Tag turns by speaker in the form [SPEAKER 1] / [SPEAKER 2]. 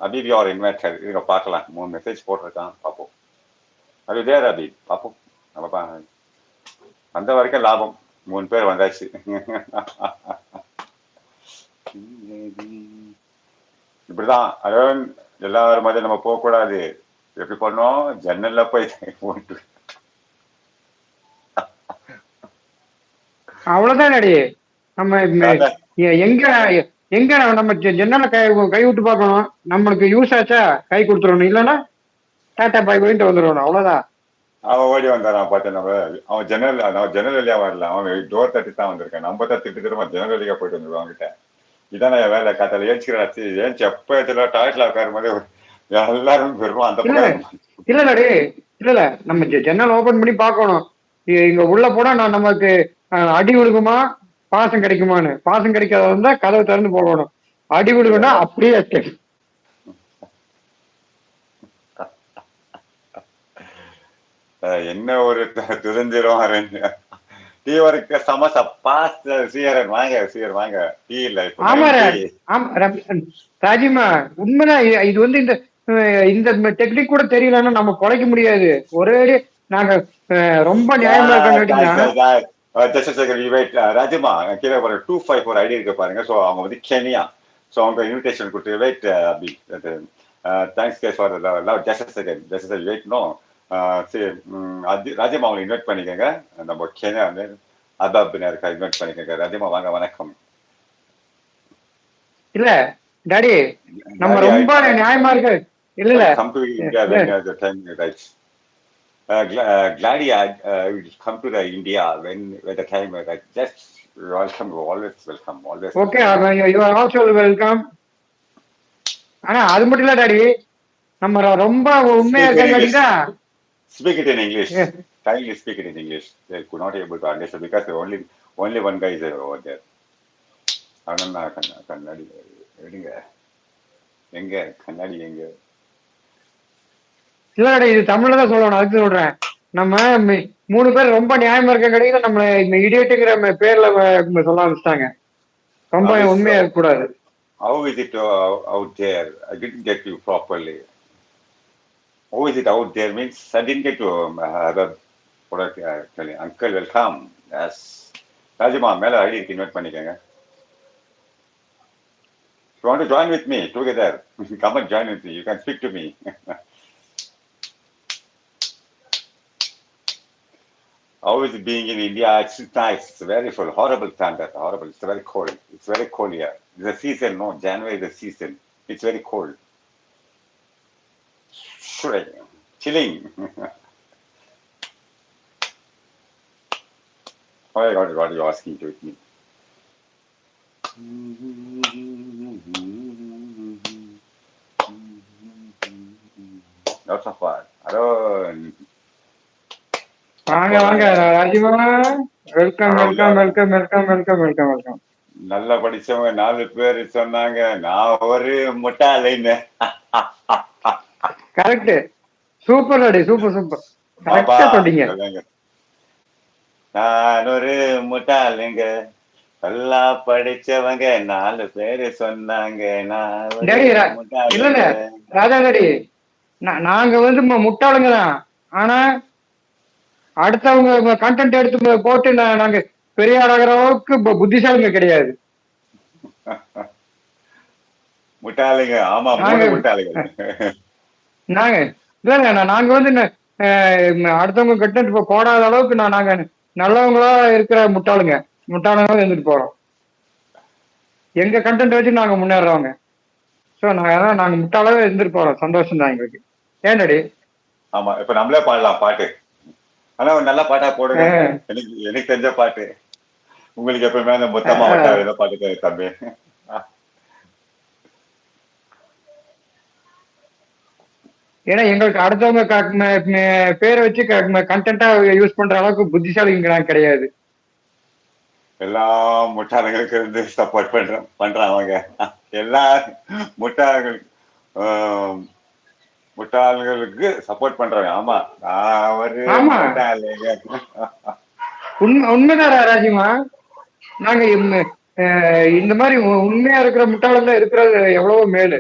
[SPEAKER 1] Habib you are invited. இருங்க பார்க்கலாம். 3 message போட்டிருக்கான், பார்ப்போம். அது தேர் அபீப், பார்ப்போம். நம்ம வந்த வரைக்கும் லாபம். 3 பேர் வந்தாச்சு. இப்படிதான் அதாவது எல்லாரும் மாதிரி நம்ம போக கூடாது. எப்படி பண்ணோம், ஜன்னல்ல போய் போட்டு
[SPEAKER 2] அவ்வளவுதான் அடி. நம்ம எங்க எங்க நம்ம ஜன்னல கை விட்டு பார்க்கணும். நம்மளுக்கு யூஸ் ஆச்சா கை கொடுத்துடணும், இல்லைன்னா டாட்டா பாய் போயிட்டு வந்துடணும், அவ்வளவுதான்.
[SPEAKER 1] அவன் ஓடி வந்தான் பார்த்தேன். நம்ம அவன் ஜன்னல் வழியா வரல, அவன் டோர் தட்டி தான் வந்திருக்கான். நம்ம தான் திட்டு ஜன்னல் வழியா போயிட்டு வந்துருவான் அவன்கிட்ட. இதான என் வேலை. காத்தால ஏஞ்சிக்கிறாச்சு, ஏஞ்சி எப்ப டாய்லெட்ல உட்காரும் போது எல்லாரும் பெறுவோம் அந்த
[SPEAKER 2] இல்ல இல்ல நம்ம ஜன்னல் ஓபன் பண்ணி பார்க்கணும். இங்க உள்ள போனா நான் நமக்கு அடி விழுகுமா பாசம் கிடைக்குமான்னு. பாசம் கிடைக்காத வந்தா கதவை திறந்து போகணும். அடி விழுகுனா அப்படியே எஸ்கேப்.
[SPEAKER 1] என்ன ஒரு துதந்திரம். டீ வரைக்கும் சமோசா பாஸ் சீரன் வாங்க, சீர் வாங்க. டீ இல்ல.
[SPEAKER 2] ஆமா ராஜிமா, உண்மைதான். இது வந்து இந்த டெக்னிக் கூட தெரியலன்னா நம்ம குறைக்க முடியாது. ஒரே நாங்க ரொம்ப நியாயமா இருக்காங்க.
[SPEAKER 1] ராஜிமா கீழே 254 ஐடி இருக்கு பாருங்க. ஸோ அவங்க வந்து கெனியா. ஸோ அவங்க இன்விடேஷன் கொடுத்து வெயிட் அப்படி thanks guys for love. Just second wait. No சரி, ராஜிமா அவங்களை இன்வைட் பண்ணிக்கோங்க. நம்ம கெனியா வந்து அபாபினா இருக்கா, இன்வைட் பண்ணிக்கோங்க. ராஜிமா வாங்க, வணக்கம்.
[SPEAKER 2] இல்ல டாடி, நம்ம ரொம்ப நியாயமா இருக்கு. இல்ல
[SPEAKER 1] come to India when the time right. Glad will come to the India when the time right. Just welcome, always welcome, always.
[SPEAKER 2] Okay, you are also welcome. ஆனா அது மட்டும் இல்ல டாடி, நம்ம ரொம்ப உண்மையா இருக்காங்க.
[SPEAKER 1] Speak it in English. Kindly speak it in English. They could not able to understand because only one guy is over there. அவனா கண்ணாடி எடுங்க, எங்க கண்ணாடி எங்க?
[SPEAKER 2] இல்லடா, இது தமிழ்ல தான் சொல்லணும். அதுக்கு சொல்றேன். நம்ம 3 பேர் ரொம்ப நியாயமா இருக்க கிடையாது. நம்ம இடியட்டுங்கிற பேர்ல சொல்ல ஆரம்பிச்சிட்டாங்க. ரொம்ப உண்மையா இருக்க கூடாது.
[SPEAKER 1] How is it out there? I didn't get you properly. How is it out there means I didn't get to uncle welcome. Yes. ராஜிமா மேல ஐடி இன்வைட் பண்ணிக்கங்க. You want to join with me together? Come and join with me. You can speak to me. How is it being in India? It's nice. It's very full. Horrible standard. Horrible. It's very cold. It's very cold here. It's the season. No, January is the season. It's very cold. Chilling. Oh my God, what are you asking to me? Lots of fun. Hello.
[SPEAKER 2] வாங்க வாங்க ராஜிமா, welcome welcome welcome welcome welcome welcome welcome.
[SPEAKER 1] நல்லா படிச்சவங்க 4 பேர் சொன்னாங்க, நான் ஒரு முட்டாளைன்னு.
[SPEAKER 2] Correct. Super daddy, super super. கரெக்ட்டா சொன்னீங்க.
[SPEAKER 1] நான் ஒரு முட்டாளுங்க, நல்லா படிச்சவங்க 4 பேர் சொன்னாங்க, நான்
[SPEAKER 2] இல்ல ராஜா டாடி, நாங்க வந்து முட்டாளுங்க தான். ஆனா அடுத்தவங்க கண்டென்ட் எடுத்து போட்டு நாங்க பெரிய ஆளாகிற அளவுக்கு புத்திசாலிங்க கிடையாது.
[SPEAKER 1] முட்டாளுங்க. ஆமா, முட்டாளுங்க
[SPEAKER 2] நாங்க. இல்லங்க, நாங்க வந்து அடுத்தவங்க கண்டென்ட் போடாத அளவுக்கு நாங்க நல்லவங்களா இருக்கிற முட்டாளுங்களா இருந்துட்டு போறோம். எங்க கண்டென்ட் வச்சு நாங்க முன்னேறவங்க. ஸோ நாங்க முட்டாளாவே இருந்துட்டு போறோம். சந்தோஷம் தான் எங்களுக்கு. ஏன்டி?
[SPEAKER 1] ஆமா, இப்ப நம்மளே பாடலாம் பாட்டு. ஆனா ஒரு நல்ல பாட்டா போடுங்க. எனக்கு தெரிஞ்ச பாட்டு. உங்களுக்கு எப்பவுமே அந்த மொத்தமா ஏதோ பாட்டு தம்பி.
[SPEAKER 2] ஏன்னா எங்களுக்கு அடுத்தவங்க பேரை வச்சு கண்டென்ட்டா யூஸ் பண்ற அளவுக்கு புத்திசாலிங்க கிடையாது.
[SPEAKER 1] எல்லாம் முட்டாளங்களுக்கு இருந்து சப்போர்ட் பண்றாங்க. எல்லா முட்டாள்களுக்கு சப்போர்ட் பண்றாங்க. ஆமா,
[SPEAKER 2] உண்மைதான் ராஜிமா. நாங்க இந்த மாதிரி உண்மையா இருக்கிற முட்டாளங்க இருக்கிறது எவ்வளவோ மேலு.